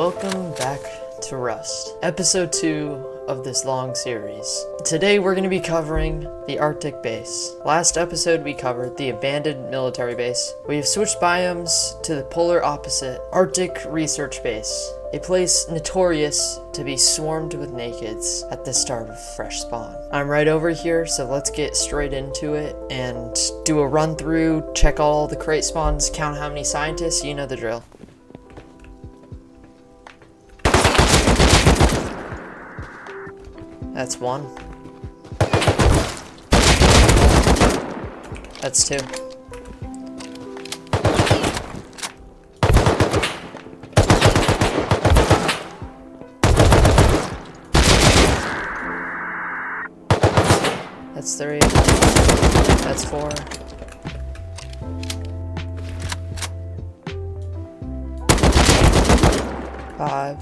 Welcome back to Rust, episode 2 of this long series. Today we're going to be covering the Arctic base. Last episode we covered the abandoned military base. We have switched biomes to the polar opposite, Arctic Research Base, a place notorious to be swarmed with nakeds at the start of fresh spawn. I'm right over here, so let's get straight into it and do a run through, check all the crate spawns, count how many scientists, you know the drill. That's one. That's two. That's three. That's four. Five.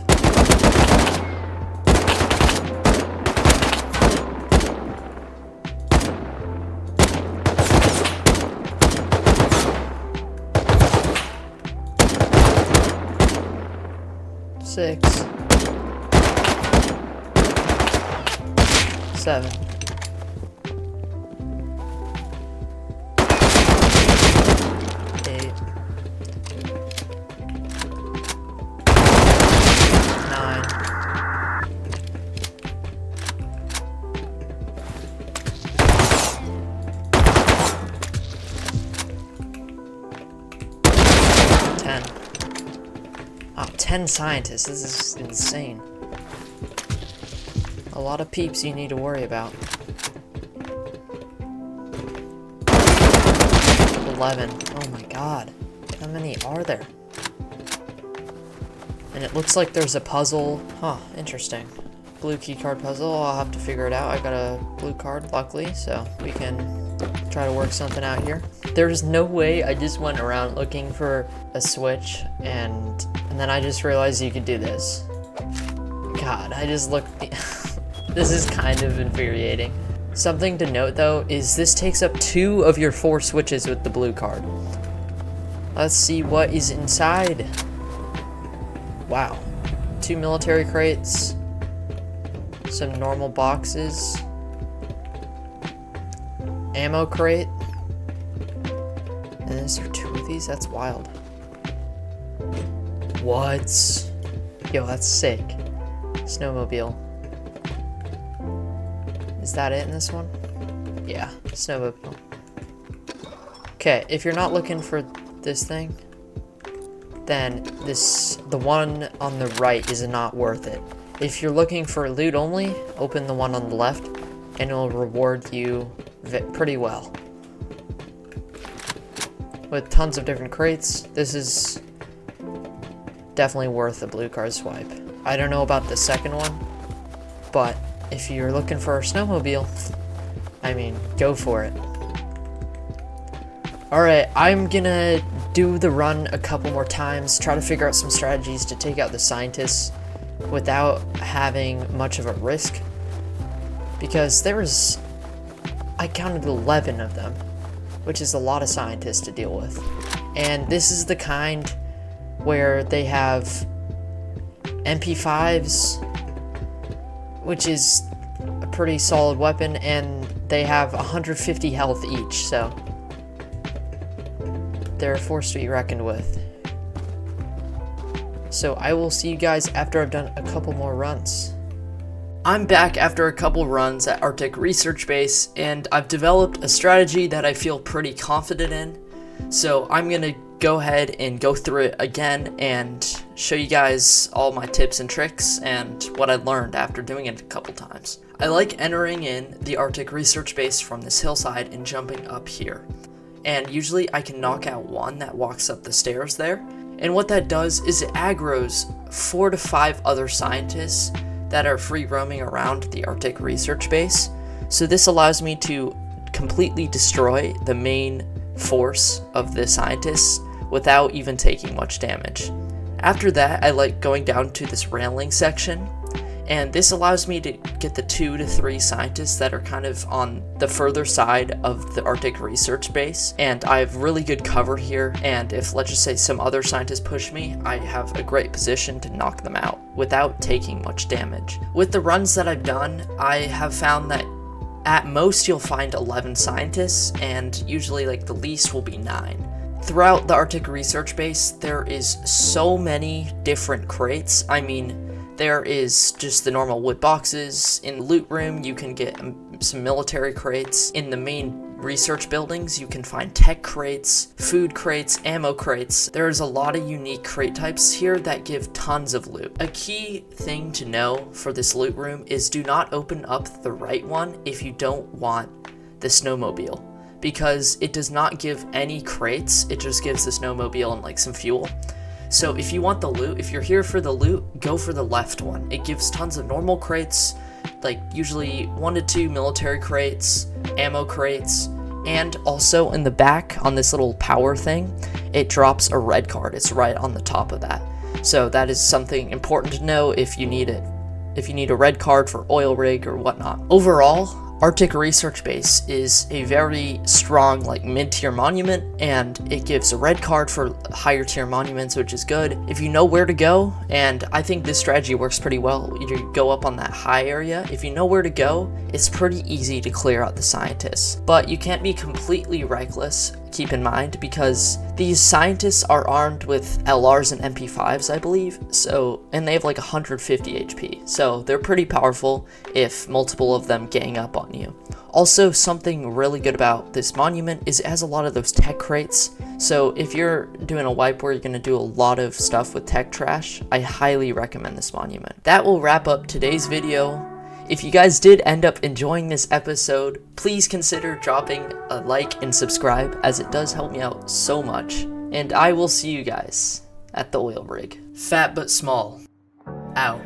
Six. Seven. Eight. Nine. 10. 10 scientists, this is insane. A lot of peeps you need to worry about. 11. Oh my god. How many are there? And it looks like there's a puzzle. Huh, interesting. Blue key card puzzle, I'll have to figure it out. I got a blue card, luckily, so we can try to work something out here. There's no way I just went around looking for a switch and then I just realized you could do this. God, I just looked. This is kind of infuriating. Something to note though is this takes up 2 of your 4 switches with the blue card. Let's see what is inside. Wow. 2 military crates. Some normal boxes. Ammo crate. And is there 2 of these? That's wild. What? Yo, that's sick. Snowmobile. Is that it in this one? Yeah, snowmobile. Okay, if you're not looking for this thing, then the one on the right is not worth it. If you're looking for loot only, open the one on the left, and it'll reward you pretty well. With tons of different crates, this is definitely worth a blue card swipe. I don't know about the second one, but if you're looking for a snowmobile, I mean, go for it. Alright, I'm gonna do the run a couple more times, try to figure out some strategies to take out the scientists without having much of a risk, because I counted 11 of them, which is a lot of scientists to deal with. And this is the kind where they have MP5s, which is a pretty solid weapon, and they have 150 health each, so they're a force to be reckoned with. So I will see you guys after I've done a couple more runs. I'm back after a couple runs at Arctic Research Base, and I've developed a strategy that I feel pretty confident in. So I'm gonna go ahead and go through it again and show you guys all my tips and tricks and what I learned after doing it a couple times. I like entering in the Arctic Research Base from this hillside and jumping up here. And usually I can knock out one that walks up the stairs there. And what that does is it aggroes 4 to 5 other scientists that are free roaming around the Arctic Research Base. So this allows me to completely destroy the main force of the scientists without even taking much damage. After that, I like going down to this railing section and this allows me to get the 2 to 3 scientists that are kind of on the further side of the Arctic research base, and I have really good cover here, and if, let's just say, some other scientists push me, I have a great position to knock them out without taking much damage. With the runs that I've done, I have found that at most you'll find 11 scientists, and usually like the least will be 9. Throughout the Arctic research base, there is so many different crates. I mean, there is just the normal wood boxes. In the loot room, you can get some military crates. In the main research buildings, you can find tech crates, food crates, ammo crates. There's a lot of unique crate types here that give tons of loot. A key thing to know for this loot room is do not open up the right one if you don't want the snowmobile, because it does not give any crates, it just gives the snowmobile and like some fuel. So if you want the loot, if you're here for the loot, go for the left one. It gives tons of normal crates, like usually 1 to 2 military crates, ammo crates, and also in the back on this little power thing, it drops a red card. It's right on the top of that. So that is something important to know if you need it. If you need a red card for oil rig or whatnot. Overall, Arctic Research Base is a very strong, like, mid-tier monument, and it gives a red card for higher tier monuments, which is good if you know where to go. And I think this strategy works pretty well. You go up on that high area. If you know where to go, it's pretty easy to clear out the scientists. But you can't be completely reckless, keep in mind, because these scientists are armed with LRs and MP5s, I believe, and they have like 150 HP, so they're pretty powerful if multiple of them gang up on you. Also, something really good about this monument is it has a lot of those tech crates, so if you're doing a wipe where you're going to do a lot of stuff with tech trash, I highly recommend this monument. That will wrap up today's video. If you guys did end up enjoying this episode, please consider dropping a like and subscribe, as it does help me out so much. And I will see you guys at the oil rig. Fat but small. Out.